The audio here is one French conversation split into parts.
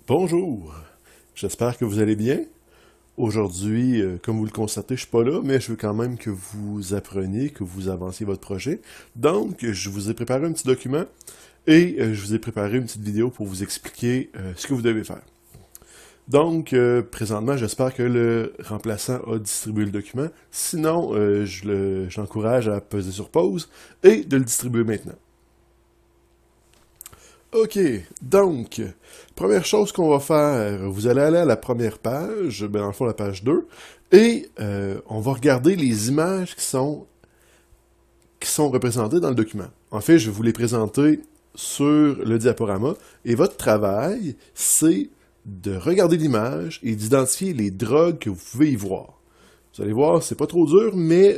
Bonjour, j'espère que vous allez bien. Aujourd'hui, comme vous le constatez, je suis pas là, mais je veux quand même que vous appreniez, que vous avanciez votre projet. Donc, je vous ai préparé un petit document et je vous ai préparé une petite vidéo pour vous expliquer ce que vous devez faire. Donc, présentement, j'espère que le remplaçant a distribué le document. Sinon, je l'encourage à peser sur pause et de le distribuer maintenant. OK, donc, première chose qu'on va faire, vous allez aller à la première page, ben dans le fond la page 2, et on va regarder les images qui sont représentées dans le document. En fait, je vais vous les présenter sur le diaporama, et votre travail, c'est de regarder l'image et d'identifier les drogues que vous pouvez y voir. Vous allez voir, c'est pas trop dur, mais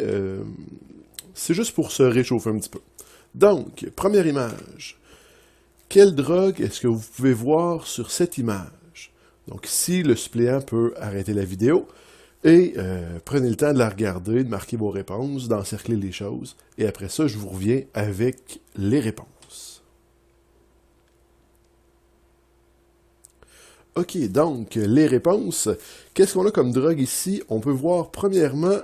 c'est juste pour se réchauffer un petit peu. Donc, première image. Quelle drogue est-ce que vous pouvez voir sur cette image? Donc ici, le suppléant peut arrêter la vidéo et prenez le temps de la regarder, de marquer vos réponses, d'encercler les choses. Et après ça, je vous reviens avec les réponses. OK, donc les réponses. Qu'est-ce qu'on a comme drogue ici? On peut voir premièrement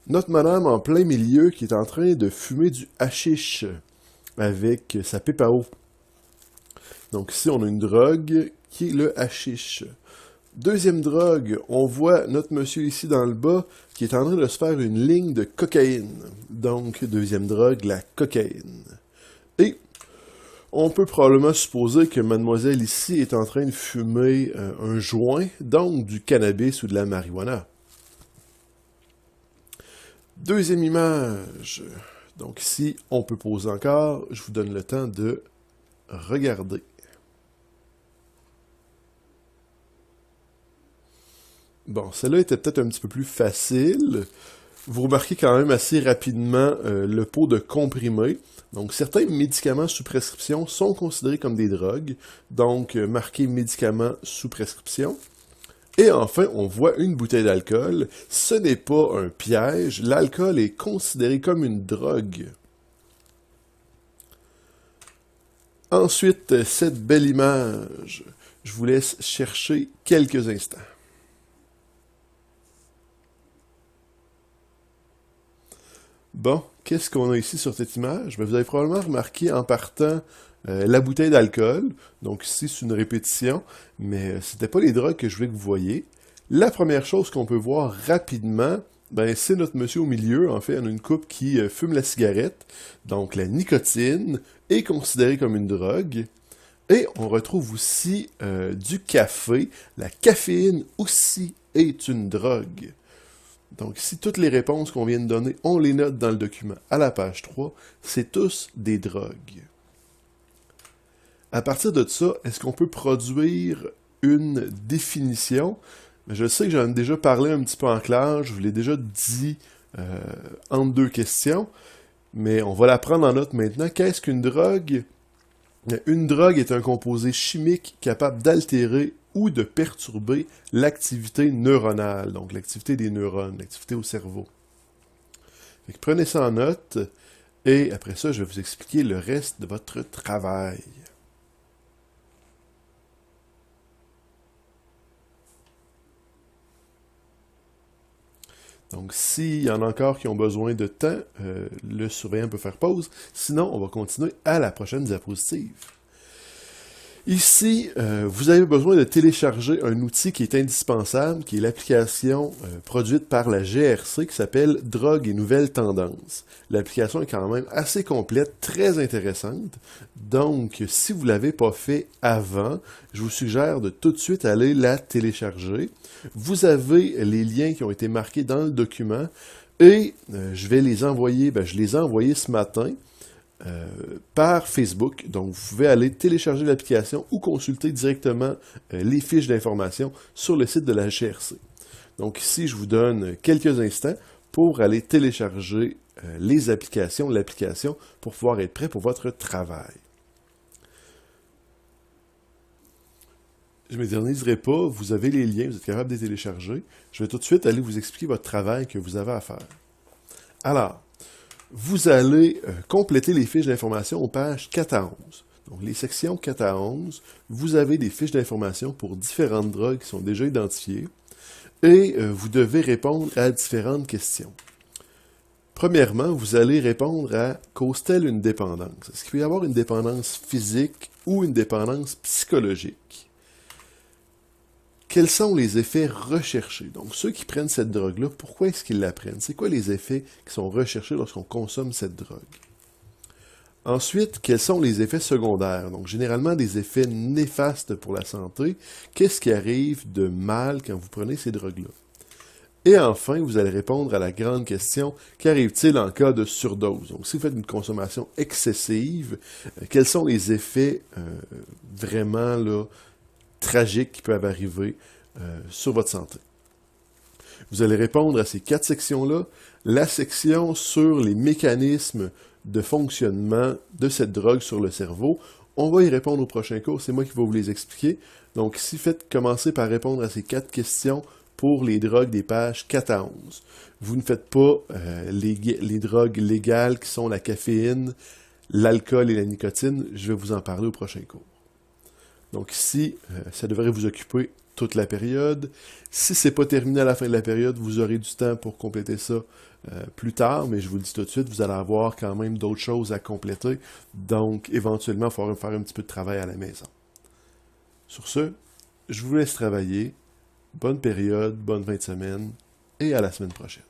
notre madame en plein milieu qui est en train de fumer du hashish avec sa pipe à eau. Donc ici, on a une drogue qui est le hashish. Deuxième drogue, on voit notre monsieur ici dans le bas qui est en train de se faire une ligne de cocaïne. Donc, deuxième drogue, la cocaïne. Et on peut probablement supposer que mademoiselle ici est en train de fumer un joint, donc du cannabis ou de la marijuana. Deuxième image. Donc ici, on peut poser encore. Je vous donne le temps de regarder. Bon, celle-là était peut-être un petit peu plus facile. Vous remarquez quand même assez rapidement le pot de comprimé. Donc, certains médicaments sous prescription sont considérés comme des drogues. Donc, marqué médicaments sous prescription. Et enfin, on voit une bouteille d'alcool. Ce n'est pas un piège. L'alcool est considéré comme une drogue. Ensuite, cette belle image. Je vous laisse chercher quelques instants. Bon, qu'est-ce qu'on a ici sur cette image? Ben, vous avez probablement remarqué en partant la bouteille d'alcool. Donc ici, c'est une répétition, mais c'était pas les drogues que je voulais que vous voyez. La première chose qu'on peut voir rapidement, ben, c'est notre monsieur au milieu. En fait, on a une couple qui fume la cigarette. Donc la nicotine est considérée comme une drogue. Et on retrouve aussi du café. La caféine aussi est une drogue. Donc ici, toutes les réponses qu'on vient de donner, on les note dans le document à la page 3. C'est tous des drogues. À partir de ça, est-ce qu'on peut produire une définition? Je sais que j'en ai déjà parlé un petit peu en clair, je vous l'ai déjà dit entre deux questions, mais on va la prendre en note maintenant. Qu'est-ce qu'une drogue? Une drogue est un composé chimique capable d'altérer ou de perturber l'activité neuronale, donc l'activité des neurones, l'activité au cerveau. Fait que prenez ça en note, et après ça, je vais vous expliquer le reste de votre travail. Donc, s'il y en a encore qui ont besoin de temps, le surveillant peut faire pause. Sinon, on va continuer à la prochaine diapositive. Ici, vous avez besoin de télécharger un outil qui est indispensable, qui est l'application produite par la GRC qui s'appelle Drogue et Nouvelles Tendances. L'application est quand même assez complète, très intéressante. Donc, si vous ne l'avez pas fait avant, je vous suggère de tout de suite aller la télécharger. Vous avez les liens qui ont été marqués dans le document et je vais les envoyer, je les ai envoyés ce matin. Par Facebook. Donc, vous pouvez aller télécharger l'application ou consulter directement les fiches d'information sur le site de la GRC. Donc, ici, je vous donne quelques instants pour aller télécharger les applications, l'application, pour pouvoir être prêt pour votre travail. Je ne m'éterniserai pas, vous avez les liens, vous êtes capable de les télécharger. Je vais tout de suite aller vous expliquer votre travail que vous avez à faire. Alors, vous allez compléter les fiches d'information aux pages 4 à 11. Donc, les sections 4 à 11, vous avez des fiches d'information pour différentes drogues qui sont déjà identifiées et vous devez répondre à différentes questions. Premièrement, vous allez répondre à « Cause-t-elle une dépendance? » Est-ce qu'il peut y avoir une dépendance physique ou une dépendance psychologique? Quels sont les effets recherchés? Donc, ceux qui prennent cette drogue-là, pourquoi est-ce qu'ils la prennent? C'est quoi les effets qui sont recherchés lorsqu'on consomme cette drogue? Ensuite, quels sont les effets secondaires? Donc, généralement, des effets néfastes pour la santé. Qu'est-ce qui arrive de mal quand vous prenez ces drogues-là? Et enfin, vous allez répondre à la grande question, qu'arrive-t-il en cas de surdose? Donc, si vous faites une consommation excessive, quels sont les effets vraiment là, tragiques qui peuvent arriver sur votre santé? Vous allez répondre à ces 4 sections-là. La section sur les mécanismes de fonctionnement de cette drogue sur le cerveau, on va y répondre au prochain cours, c'est moi qui vais vous les expliquer. Donc ici, commencez par répondre à ces 4 questions pour les drogues des pages 4 à 11. Vous ne faites pas les drogues légales qui sont la caféine, l'alcool et la nicotine, je vais vous en parler au prochain cours. Donc ici, ça devrait vous occuper toute la période. Si ce n'est pas terminé à la fin de la période, vous aurez du temps pour compléter ça plus tard, mais je vous le dis tout de suite, vous allez avoir quand même d'autres choses à compléter. Donc, éventuellement, il faudra faire un petit peu de travail à la maison. Sur ce, je vous laisse travailler. Bonne période, bonne fin de semaine, et à la semaine prochaine.